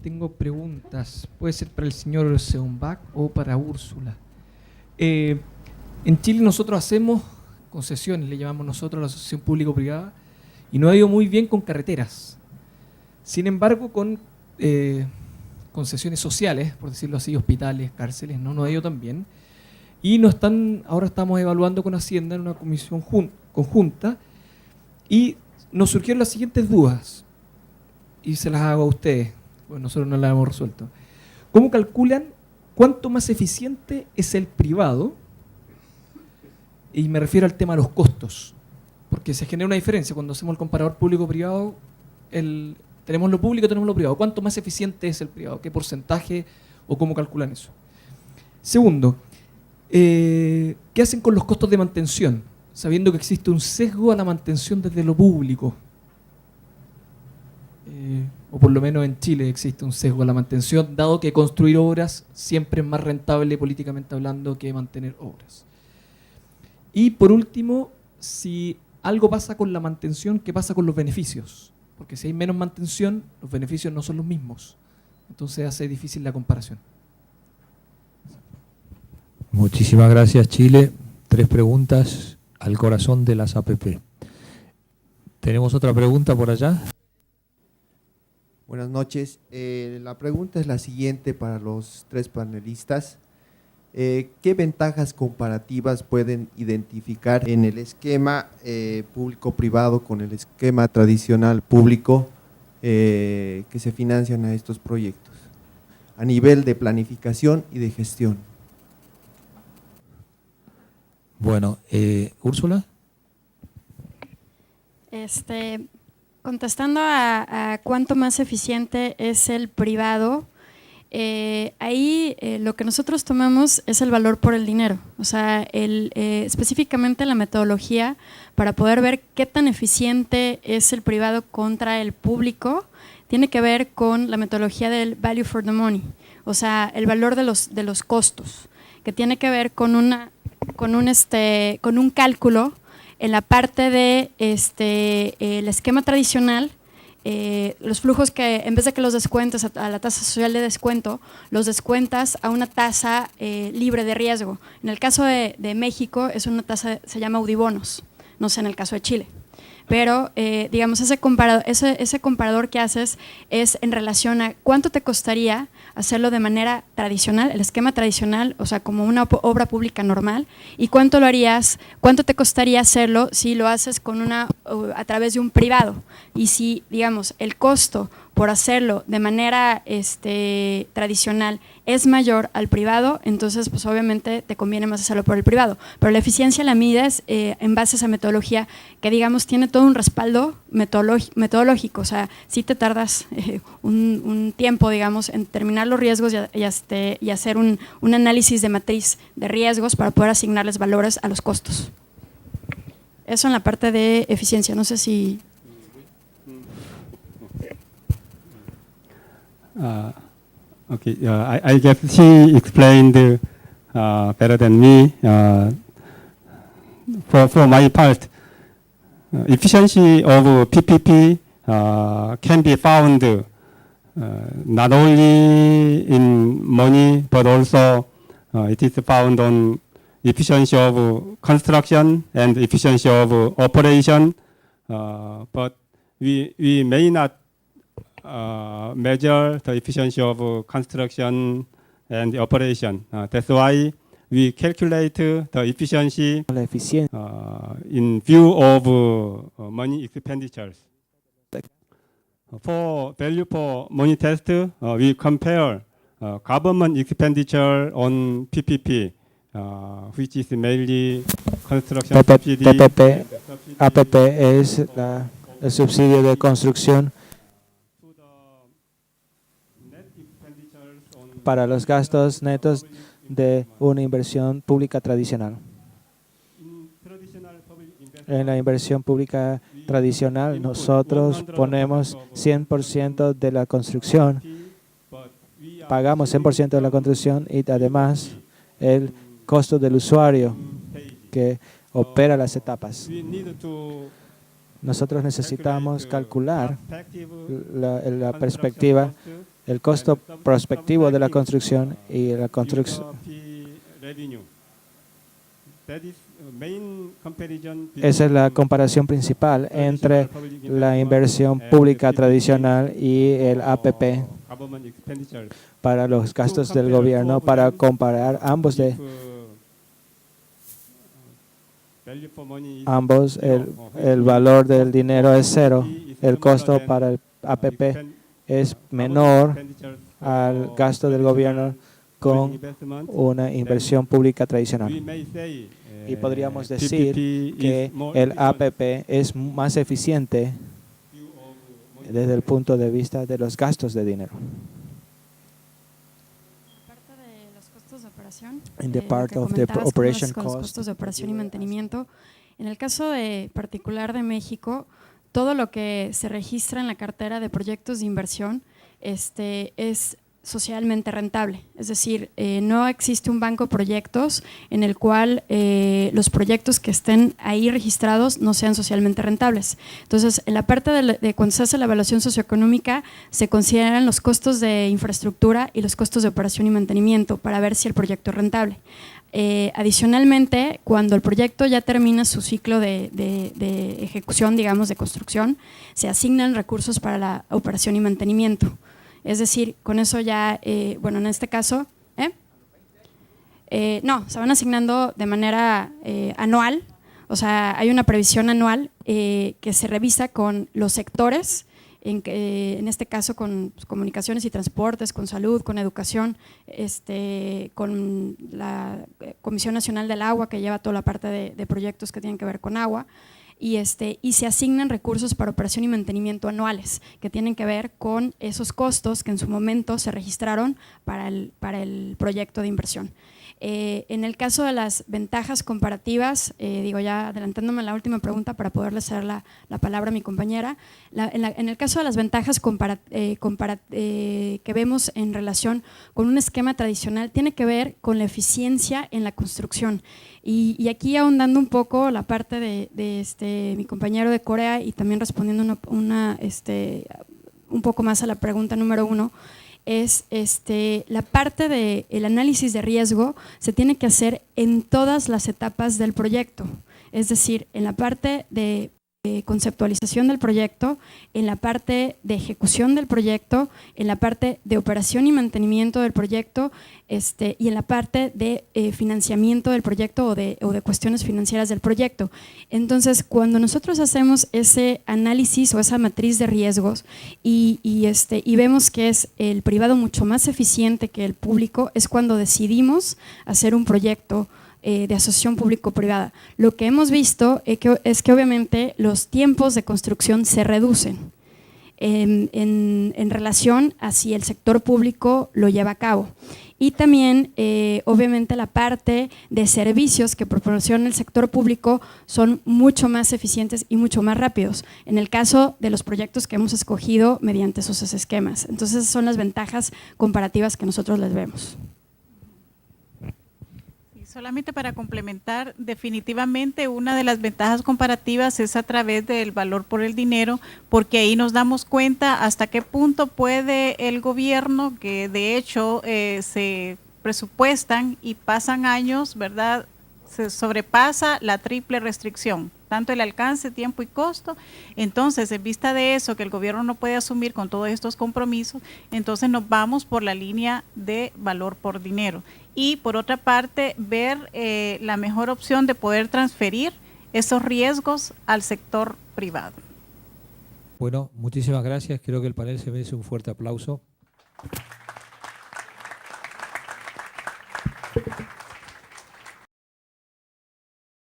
tengo preguntas. Puede ser para el señor Seumbach o para Úrsula. En Chile nosotros hacemos concesiones, le llamamos nosotros a la asociación público-privada, y nos ha ido muy bien con carreteras. Sin embargo, con concesiones sociales, por decirlo así, hospitales, cárceles, no nos ha ido tan bien. Y ahora estamos evaluando con Hacienda en una comisión conjunta, y nos surgieron las siguientes dudas, y se las hago a ustedes, pues nosotros no las hemos resuelto. ¿Cómo calculan cuánto más eficiente es el privado? Y me refiero al tema de los costos, porque se genera una diferencia cuando hacemos el comparador público-privado. Tenemos lo público, tenemos lo privado. ¿Cuánto más eficiente es el privado? ¿Qué porcentaje o cómo calculan eso? Segundo, ¿qué hacen con los costos de mantención? Sabiendo que existe un sesgo a la mantención desde lo público. O por lo menos en Chile existe un sesgo a la mantención, dado que construir obras siempre es más rentable políticamente hablando que mantener obras. Y por último, si algo pasa con la mantención, ¿qué pasa con los beneficios? Porque si hay menos mantención, los beneficios no son los mismos. Entonces hace difícil la comparación. Muchísimas gracias, Chile. 3 preguntas al corazón de las APP. ¿Tenemos otra pregunta por allá? Buenas noches. La pregunta es la siguiente para los 3 panelistas. ¿Qué ventajas comparativas pueden identificar en el esquema público-privado con el esquema tradicional público que se financian a estos proyectos a nivel de planificación y de gestión? Bueno, Úrsula. Contestando a cuánto más eficiente es el privado, ahí lo que nosotros tomamos es el valor por el dinero, o sea, específicamente la metodología para poder ver qué tan eficiente es el privado contra el público, tiene que ver con la metodología del value for the money, o sea, el valor de los costos, que tiene que ver con un cálculo en la parte de el esquema tradicional. Los flujos que en vez de que los descuentes a la tasa social de descuento, los descuentas a una tasa libre de riesgo. En el caso de México es una tasa, se llama Audibonos, no sé en el caso de Chile. Pero digamos ese comparador que haces es en relación a cuánto te costaría hacerlo de manera tradicional, el esquema tradicional, o sea, como una obra pública normal, y cuánto te costaría hacerlo si lo haces a través de un privado. Y si, digamos, el costo por hacerlo de manera tradicional es mayor al privado, entonces pues obviamente te conviene más hacerlo por el privado. Pero la eficiencia la mides en base a esa metodología que, digamos, tiene todo un respaldo metodológico. O sea, sí te tardas un tiempo, digamos, en terminar los riesgos y hacer un análisis de matriz de riesgos para poder asignarles valores a los costos. Eso en la parte de eficiencia. No sé si… Okay, I guess she explained better than me. For my part, efficiency of PPP can be found not only in money, but also it is found on efficiency of construction and efficiency of operation. But we may not measure the efficiency of construction and the operation. That's why we calculate the efficiency in view of money expenditures. For value for money test, we compare government expenditure on PPP, which is mainly construction subsidy. APP es el subsidio de construcción para los gastos netos de una inversión pública tradicional. En la inversión pública tradicional, nosotros ponemos 100% de la construcción, pagamos 100% de la construcción y además el costo del usuario que opera las etapas. Nosotros necesitamos calcular la perspectiva el costo prospectivo de la construcción y la construcción. Esa es la comparación principal entre la inversión pública tradicional y el APP para los gastos del gobierno, para comparar ambos, el valor del dinero es cero, el costo para el APP es menor al gasto del gobierno con una inversión pública tradicional. Y podríamos decir que el APP es más eficiente desde el punto de vista de los gastos de dinero. Parte de los costos de operación, In the part que of the comentabas operation con los cost. costos de operación y mantenimiento, en el caso particular de México, todo lo que se registra en la cartera de proyectos de inversión es socialmente rentable. Es decir, no existe un banco de proyectos en el cual los proyectos que estén ahí registrados no sean socialmente rentables. Entonces, en la parte de cuando se hace la evaluación socioeconómica, se consideran los costos de infraestructura y los costos de operación y mantenimiento para ver si el proyecto es rentable. Adicionalmente, cuando el proyecto ya termina su ciclo de ejecución, digamos, de construcción, se asignan recursos para la operación y mantenimiento. Es decir, con eso ya, bueno, en este caso, no, se van asignando de manera anual, o sea, hay una previsión anual que se revisa con los sectores, en este caso con comunicaciones y transportes, con salud, con educación, con la Comisión Nacional del Agua, que lleva toda la parte de proyectos que tienen que ver con agua, y se asignan recursos para operación y mantenimiento anuales que tienen que ver con esos costos que en su momento se registraron para el proyecto de inversión. En el caso de las ventajas comparativas, digo ya adelantándome a la última pregunta para poderle hacer la palabra a mi compañera, en el caso de las ventajas que vemos en relación con un esquema tradicional, tiene que ver con la eficiencia en la construcción. Y aquí ahondando un poco la parte de mi compañero de Corea y también respondiendo un poco más a la pregunta número 1, es la parte del análisis de riesgo se tiene que hacer en todas las etapas del proyecto, es decir, en la parte de conceptualización del proyecto, en la parte de ejecución del proyecto, en la parte de operación y mantenimiento del proyecto y en la parte de financiamiento del proyecto o de cuestiones financieras del proyecto. Entonces, cuando nosotros hacemos ese análisis o esa matriz de riesgos y vemos que es el privado mucho más eficiente que el público, es cuando decidimos hacer un proyecto de asociación público-privada. Lo que hemos visto es que obviamente los tiempos de construcción se reducen en relación a si el sector público lo lleva a cabo. Y también, obviamente, la parte de servicios que proporciona el sector público son mucho más eficientes y mucho más rápidos, en el caso de los proyectos que hemos escogido mediante esos esquemas. Entonces, esas son las ventajas comparativas que nosotros les vemos. Solamente para complementar, definitivamente una de las ventajas comparativas es a través del valor por el dinero, porque ahí nos damos cuenta hasta qué punto puede el gobierno, que de hecho se presupuestan y pasan años, ¿verdad? Se sobrepasa la triple restricción, tanto el alcance, tiempo y costo. Entonces, en vista de eso, que el gobierno no puede asumir con todos estos compromisos, entonces nos vamos por la línea de valor por dinero. Y por otra parte, ver la mejor opción de poder transferir esos riesgos al sector privado. Bueno, muchísimas gracias. Creo que el panel se merece un fuerte aplauso.